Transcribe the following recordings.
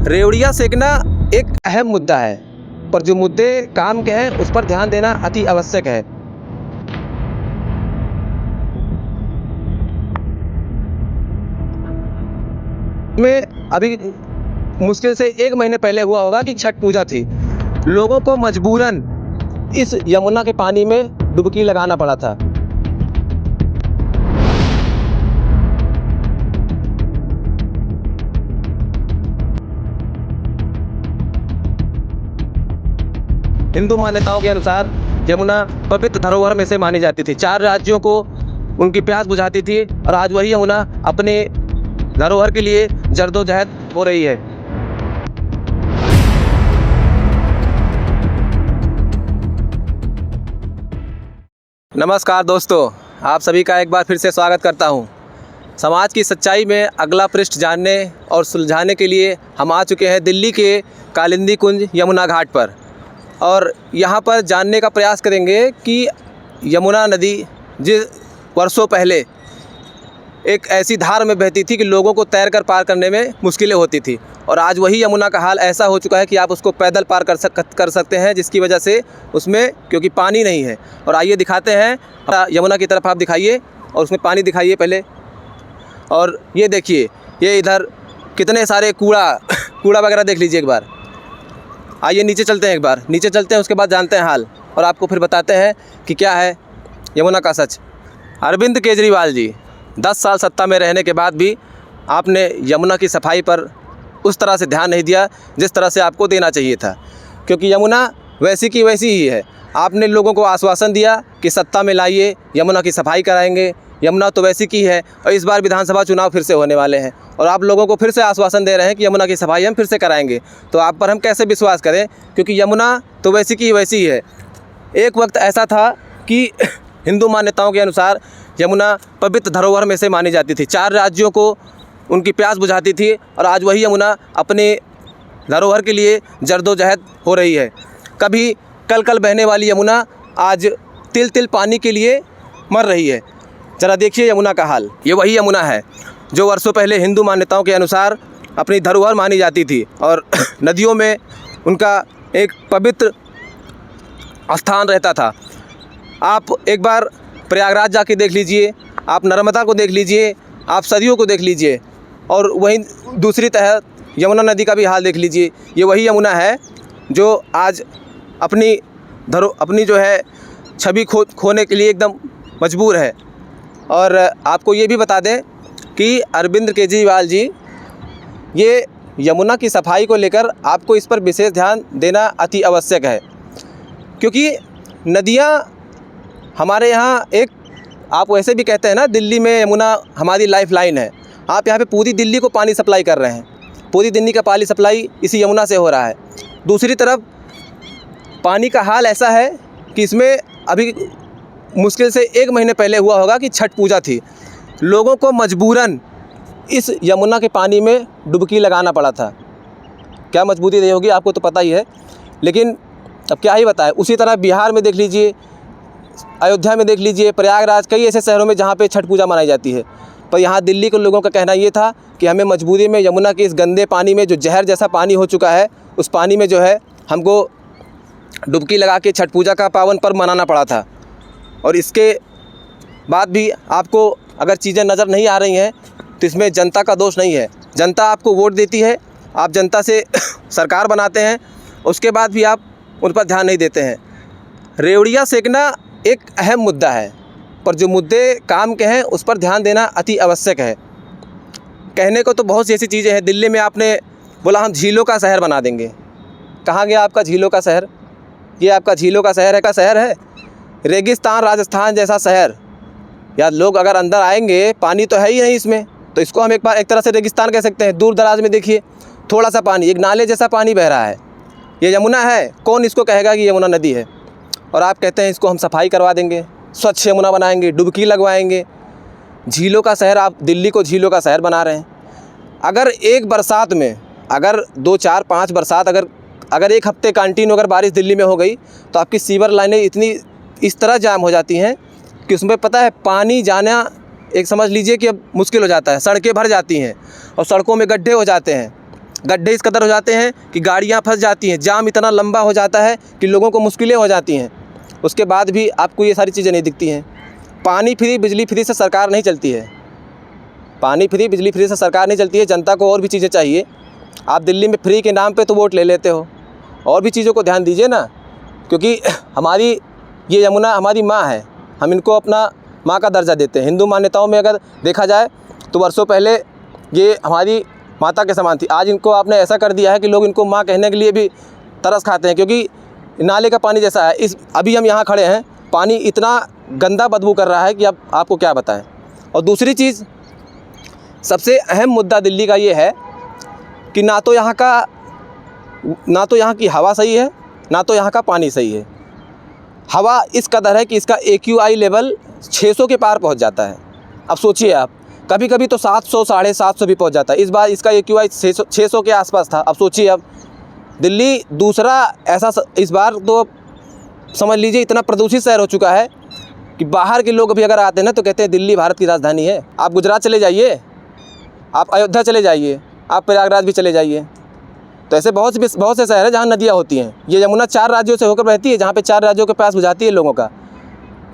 रेवड़ियाँ सेकना एक अहम मुद्दा है, पर जो मुद्दे काम के हैं उस पर ध्यान देना अति आवश्यक है। में अभी मुश्किल से 1 महीने पहले हुआ होगा कि छठ पूजा थी। लोगों को मजबूरन इस यमुना के पानी में डुबकी लगाना पड़ा था। हिंदू मान्यताओं के अनुसार यमुना पवित्र धरोहर में से मानी जाती थी। 4 राज्यों को उनकी प्यास बुझाती थी और आज वही यमुना अपने धरोहर के लिए जद्दोजहद हो रही है। नमस्कार दोस्तों, आप सभी का एक बार फिर से स्वागत करता हूं। समाज की सच्चाई में अगला पृष्ठ जानने और सुलझाने के लिए हम आ चुके हैं दिल्ली के कालिंदी कुंज यमुना घाट पर, और यहाँ पर जानने का प्रयास करेंगे कि यमुना नदी जिस वर्षों पहले एक ऐसी धार में बहती थी कि लोगों को तैरकर पार करने में मुश्किलें होती थी, और आज वही यमुना का हाल ऐसा हो चुका है कि आप उसको पैदल पार कर सकते हैं, जिसकी वजह से उसमें क्योंकि पानी नहीं है। और आइए दिखाते हैं, यमुना की तरफ आप दिखाइए और उसमें पानी दिखाइए पहले। और ये देखिए, ये इधर कितने सारे कूड़ा वगैरह देख लीजिए एक बार। आइए नीचे चलते हैं, एक बार नीचे चलते हैं, उसके बाद जानते हैं हाल और आपको फिर बताते हैं कि क्या है यमुना का सच। अरविंद केजरीवाल जी 10 साल सत्ता में रहने के बाद भी आपने यमुना की सफाई पर उस तरह से ध्यान नहीं दिया जिस तरह से आपको देना चाहिए था, क्योंकि यमुना वैसी की वैसी ही है। आपने लोगों को आश्वासन दिया कि सत्ता में लाइए, यमुना की सफाई कराएंगे। यमुना तो वैसी की है, और इस बार विधानसभा चुनाव फिर से होने वाले हैं और आप लोगों को फिर से आश्वासन दे रहे हैं कि यमुना की सफाई हम फिर से कराएंगे। तो आप पर हम कैसे विश्वास करें, क्योंकि यमुना तो वैसी की वैसी है। एक वक्त ऐसा था कि हिंदू मान्यताओं के अनुसार यमुना पवित्र धरोहर में से मानी जाती थी। 4 राज्यों को उनकी प्यास बुझाती थी, और आज वही यमुना अपने धरोहर के लिए जद्दोजहद हो रही है। कभी कल बहने वाली यमुना आज तिल तिल पानी के लिए मर रही है। ज़रा देखिए यमुना का हाल। ये वही यमुना है जो वर्षों पहले हिंदू मान्यताओं के अनुसार अपनी धरोहर मानी जाती थी, और नदियों में उनका एक पवित्र स्थान रहता था। आप एक बार प्रयागराज जाके देख लीजिए, आप नर्मदा को देख लीजिए, आप सरयू को देख लीजिए, और वहीं दूसरी तरह यमुना नदी का भी हाल देख लीजिए। ये वही यमुना है जो आज अपनी जो है छवि खोने के लिए एकदम मजबूर है। और आपको ये भी बता दें कि अरविंद केजरीवाल जी ये यमुना की सफाई को लेकर आपको इस पर विशेष ध्यान देना अति आवश्यक है, क्योंकि नदियाँ हमारे यहाँ एक, आप वैसे भी कहते हैं ना, दिल्ली में यमुना हमारी लाइफ लाइन है। आप यहाँ पे पूरी दिल्ली को पानी सप्लाई कर रहे हैं, पूरी दिल्ली का पानी सप्लाई इसी यमुना से हो रहा है। दूसरी तरफ पानी का हाल ऐसा है कि इसमें अभी मुश्किल से 1 महीने पहले हुआ होगा कि छठ पूजा थी। लोगों को मजबूरन इस यमुना के पानी में डुबकी लगाना पड़ा था। क्या मजबूरी रही होगी आपको तो पता ही है, लेकिन अब क्या ही बताएं। उसी तरह बिहार में देख लीजिए, अयोध्या में देख लीजिए, प्रयागराज, कई ऐसे शहरों में जहाँ पे छठ पूजा मनाई जाती है। पर यहाँ दिल्ली के लोगों का कहना ये था कि हमें मजबूरी में यमुना के इस गंदे पानी में, जो जहर जैसा पानी हो चुका है, उस पानी में जो है हमको डुबकी लगा के छठ पूजा का पावन पर्व मनाना पड़ा था। और इसके बाद भी आपको अगर चीज़ें नज़र नहीं आ रही हैं तो इसमें जनता का दोष नहीं है। जनता आपको वोट देती है, आप जनता से सरकार बनाते हैं, उसके बाद भी आप उन पर ध्यान नहीं देते हैं। रेवड़ियाँ सेकना एक अहम मुद्दा है, पर जो मुद्दे काम के हैं उस पर ध्यान देना अति आवश्यक है। कहने को तो बहुत सी ऐसी चीज़ें हैं। दिल्ली में आपने बोला हम झीलों का शहर बना देंगे। कहाँ गया आपका झीलों का शहर? ये आपका झीलों का शहर है? रेगिस्तान राजस्थान जैसा शहर। या लोग अगर अंदर आएंगे, पानी तो है ही नहीं इसमें, तो इसको हम एक तरह से रेगिस्तान कह सकते हैं। दूर दराज में देखिए थोड़ा सा पानी, एक नाले जैसा पानी बह रहा है। ये यमुना है? कौन इसको कहेगा कि यमुना नदी है? और आप कहते हैं इसको हम सफाई करवा देंगे, स्वच्छ यमुना बनाएंगे, डुबकी लगवाएंगे। झीलों का शहर, आप दिल्ली को झीलों का शहर बना रहे हैं। अगर एक बरसात में, अगर 2, 4, 5 बरसात, अगर एक हफ्ते कंटिन्यू अगर बारिश दिल्ली में हो गई तो आपकी सीवर लाइनें इतनी इस तरह जाम हो जाती हैं कि उसमें पता है पानी जाना एक समझ लीजिए कि अब मुश्किल हो जाता है। सड़कें भर जाती हैं और सड़कों में गड्ढे हो जाते हैं। गड्ढे इस कदर हो जाते हैं कि गाड़ियाँ फंस जाती हैं, जाम इतना लंबा हो जाता है कि लोगों को मुश्किलें हो जाती हैं। उसके बाद भी आपको ये सारी चीज़ें नहीं दिखती हैं। पानी फ्री बिजली फ्री से सरकार नहीं चलती है। पानी फ्री बिजली फ्री से सरकार नहीं चलती है। जनता को और भी चीज़ें चाहिए। आप दिल्ली में फ्री के नाम पे तो वोट ले लेते हो, और भी चीज़ों को ध्यान दीजिए ना, क्योंकि हमारी ये यमुना हमारी माँ है। हम इनको अपना माँ का दर्जा देते हैं। हिंदू मान्यताओं में अगर देखा जाए तो वर्षों पहले ये हमारी माता के समान थी। आज इनको आपने ऐसा कर दिया है कि लोग इनको माँ कहने के लिए भी तरस खाते हैं, क्योंकि नाले का पानी जैसा है। अभी हम यहाँ खड़े हैं, पानी इतना गंदा बदबू कर रहा है कि अब आपको क्या बताएं। और दूसरी चीज़, सबसे अहम मुद्दा दिल्ली का ये है कि ना तो यहाँ की हवा सही है, ना तो यहाँ का पानी सही है। हवा इस कदर है कि इसका AQI लेवल 600 के पार पहुँच जाता है। अब सोचिए आप, कभी कभी तो 700 750 भी पहुँच जाता है। इस बार इसका AQI 600 के आसपास था। अब सोचिए, अब दिल्ली दूसरा ऐसा इस बार तो समझ लीजिए इतना प्रदूषित शहर हो चुका है कि बाहर के लोग अभी अगर आते हैं ना तो कहते हैं दिल्ली भारत की राजधानी है। आप गुजरात चले जाइए, आप अयोध्या चले जाइए, आप प्रयागराज भी चले जाइए, तो ऐसे बहुत से शहर हैं जहाँ नदियाँ होती हैं। ये यमुना 4 राज्यों से होकर बहती है, जहाँ पे 4 राज्यों के पास बुझाती है लोगों का।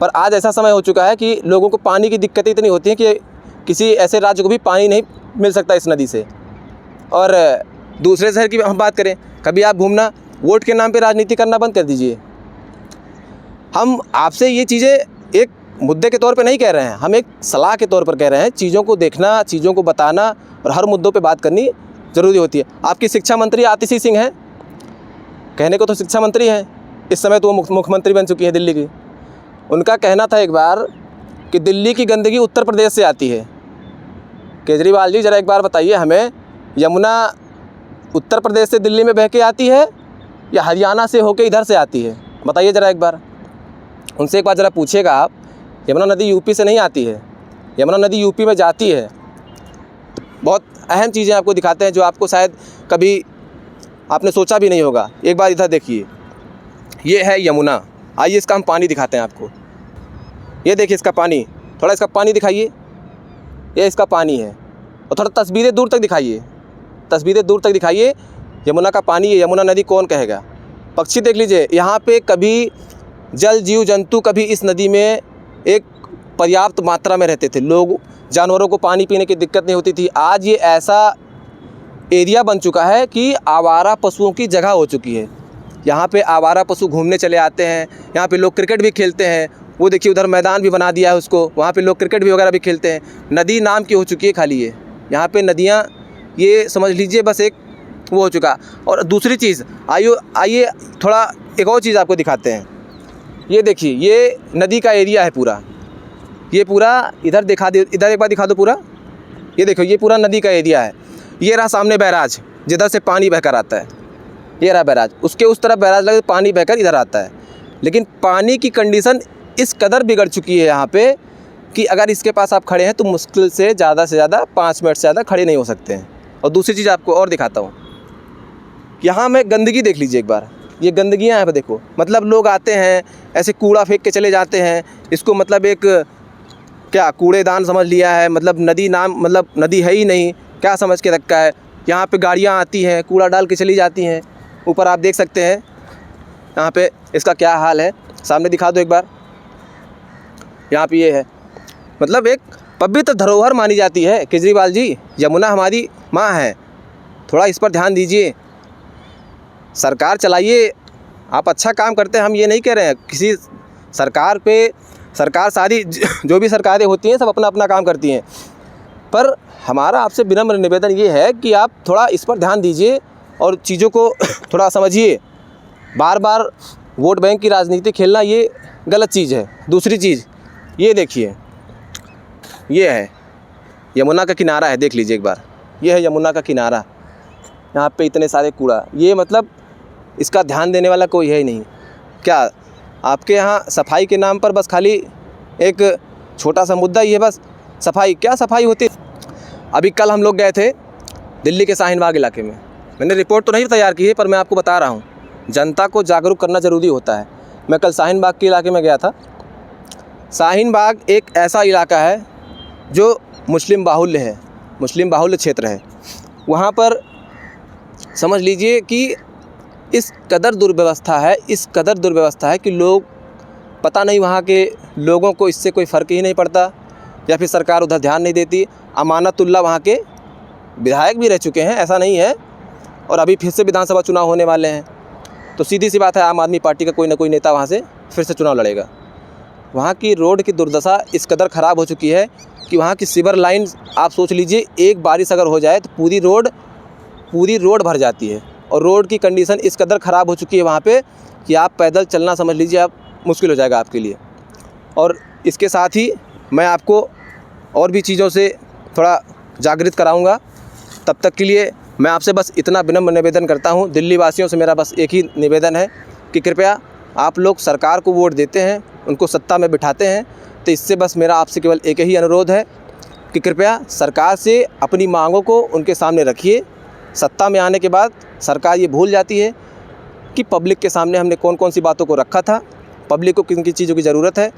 पर आज ऐसा समय हो चुका है कि लोगों को पानी की दिक्कतें इतनी होती हैं कि किसी ऐसे राज्य को भी पानी नहीं मिल सकता इस नदी से। और दूसरे शहर की हम बात करें, कभी आप घूमना, वोट के नाम पे राजनीति करना बंद कर दीजिए। हम आपसे ये चीज़ें एक मुद्दे के तौर पे नहीं कह रहे हैं, हम एक सलाह के तौर पर कह रहे हैं। चीज़ों को देखना, चीज़ों को बताना और हर मुद्दों पे बात करनी ज़रूरी होती है। आपकी शिक्षा मंत्री आतिशी सिंह हैं, कहने को तो शिक्षा मंत्री हैं, इस समय तो वो मुख्यमंत्री बन चुकी है दिल्ली की। उनका कहना था एक बार कि दिल्ली की गंदगी उत्तर प्रदेश से आती है। केजरीवाल जी, ज़रा एक बार बताइए हमें, यमुना उत्तर प्रदेश से दिल्ली में बह के आती है या हरियाणा से होके इधर से आती है? बताइए ज़रा एक बार। उनसे एक बार ज़रा पूछिएगा आप, यमुना नदी यूपी से नहीं आती है, यमुना नदी यूपी में जाती है। बहुत अहम चीज़ें आपको दिखाते हैं जो आपको शायद कभी आपने सोचा भी नहीं होगा। एक बार इधर देखिए, ये है यमुना। आइए इसका हम पानी दिखाते हैं आपको। ये देखिए इसका पानी, थोड़ा इसका पानी दिखाइए। ये इसका पानी है, और थोड़ा तस्वीरें दूर तक दिखाइए, तस्वीरें दूर तक दिखाइए। यमुना का पानी, ये यमुना नदी कौन कहेगा? पक्षी देख लीजिए, यहाँ पे कभी जल जीव जंतु कभी इस नदी में एक पर्याप्त मात्रा में रहते थे। लोग, जानवरों को पानी पीने की दिक्कत नहीं होती थी। आज ये ऐसा एरिया बन चुका है कि आवारा पशुओं की जगह हो चुकी है। यहाँ पे आवारा पशु घूमने चले आते हैं। यहाँ पे लोग क्रिकेट भी खेलते हैं। वो देखिए उधर मैदान भी बना दिया है उसको, वहाँ पे लोग क्रिकेट भी वगैरह भी खेलते हैं। नदी नाम की हो चुकी है खाली ये। यहाँ पे नदियाँ, ये समझ लीजिए बस एक वो हो चुका। और दूसरी चीज़, आइए थोड़ा एक और चीज़ आपको दिखाते हैं। ये देखिए, ये नदी का एरिया है पूरा, ये पूरा इधर दिखा दे, इधर एक बार दिखा दो पूरा। ये देखो, ये पूरा नदी का एरिया है। ये रहा सामने बैराज, जिधर से पानी बहकर आता है। ये रहा बैराज, उसके उस तरफ बैराज लगे, पानी बहकर इधर आता है। लेकिन पानी की कंडीशन इस कदर बिगड़ चुकी है यहाँ पे कि अगर इसके पास आप खड़े हैं तो मुश्किल से ज़्यादा 5 मिनट से ज़्यादा खड़े नहीं हो सकते हैं। और दूसरी चीज़ आपको और दिखाता हूँ, यहाँ में गंदगी देख लीजिए एक बार। ये गंदगियाँ हैं, देखो, मतलब लोग आते हैं ऐसे कूड़ा फेंक के चले जाते हैं। इसको मतलब एक क्या कूड़ेदान समझ लिया है, मतलब नदी नाम, मतलब नदी है ही नहीं, क्या समझ के रखा है। यहाँ पे गाड़ियाँ आती हैं, कूड़ा डाल के चली जाती हैं। ऊपर आप देख सकते हैं यहाँ पे इसका क्या हाल है। सामने दिखा दो एक बार, यहाँ पे ये है, मतलब एक पवित्र धरोहर मानी जाती है। केजरीवाल जी, यमुना हमारी माँ है, थोड़ा इस पर ध्यान दीजिए। सरकार चलाइए, आप अच्छा काम करते हैं, हम ये नहीं कह रहे हैं। किसी सरकार पे, सरकार सारी जो भी सरकारें होती हैं सब अपना अपना काम करती हैं, पर हमारा आपसे विनम्र निवेदन ये है कि आप थोड़ा इस पर ध्यान दीजिए और चीज़ों को थोड़ा समझिए। बार बार वोट बैंक की राजनीति खेलना ये गलत चीज़ है। दूसरी चीज़, ये देखिए, ये है यमुना का किनारा है, देख लीजिए एक बार। ये है यमुना का किनारा, यहाँ पे इतने सारे कूड़ा, ये मतलब इसका ध्यान देने वाला कोई है ही नहीं। क्या आपके यहाँ सफाई के नाम पर बस खाली एक छोटा सा मुद्दा ही है, बस सफाई? क्या सफाई होती? अभी कल हम लोग गए थे दिल्ली के शाहीन बाग इलाके में। मैंने रिपोर्ट तो नहीं तैयार की है, पर मैं आपको बता रहा हूँ, जनता को जागरूक करना ज़रूरी होता है। मैं कल शाहीन बाग के इलाके में गया था। शाहीन बाग एक ऐसा इलाका है जो मुस्लिम बाहुल्य है, मुस्लिम बाहुल्य क्षेत्र है। वहाँ पर समझ लीजिए कि इस कदर दुर्व्यवस्था है कि लोग, पता नहीं वहाँ के लोगों को इससे कोई फ़र्क ही नहीं पड़ता, या फिर सरकार उधर ध्यान नहीं देती। अमानतुल्लाह वहाँ के विधायक भी रह चुके हैं, ऐसा नहीं है, और अभी फिर से विधानसभा चुनाव होने वाले हैं, तो सीधी सी बात है आम आदमी पार्टी का कोई ना कोई नेता वहाँ से फिर से चुनाव लड़ेगा। वहाँ की रोड की दुर्दशा इस कदर ख़राब हो चुकी है कि वहाँ की सीवर लाइन, आप सोच लीजिए एक बारिश अगर हो जाए तो पूरी रोड भर जाती है, और रोड की कंडीशन इस कदर ख़राब हो चुकी है वहाँ पे कि आप पैदल चलना, समझ लीजिए आप, मुश्किल हो जाएगा आपके लिए। और इसके साथ ही मैं आपको और भी चीज़ों से थोड़ा जागृत कराऊंगा। तब तक के लिए मैं आपसे बस इतना विनम्र निवेदन करता हूं। दिल्ली वासियों से मेरा बस एक ही निवेदन है कि कृपया आप लोग सरकार को वोट देते हैं, उनको सत्ता में बिठाते हैं, तो इससे बस मेरा आपसे केवल एक ही अनुरोध है कि कृपया सरकार से अपनी मांगों को उनके सामने रखिए। सत्ता में आने के बाद सरकार ये भूल जाती है कि पब्लिक के सामने हमने कौन कौन सी बातों को रखा था, पब्लिक को किन किन चीज़ों की ज़रूरत है।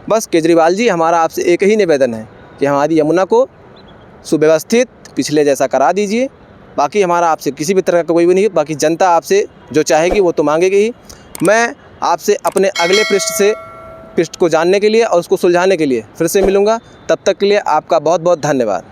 बस केजरीवाल जी, हमारा आपसे एक ही निवेदन है कि हमारी यमुना को सुव्यवस्थित पिछले जैसा करा दीजिए। बाकी हमारा आपसे किसी भी तरह का कोई भी नहीं, बाकी जनता आपसे जो चाहेगी वो तो मांगेगी ही। मैं आपसे अपने अगले पृष्ठ को जानने के लिए और उसको सुलझाने के लिए फिर से मिलूँगा। तब तक के लिए आपका बहुत बहुत धन्यवाद।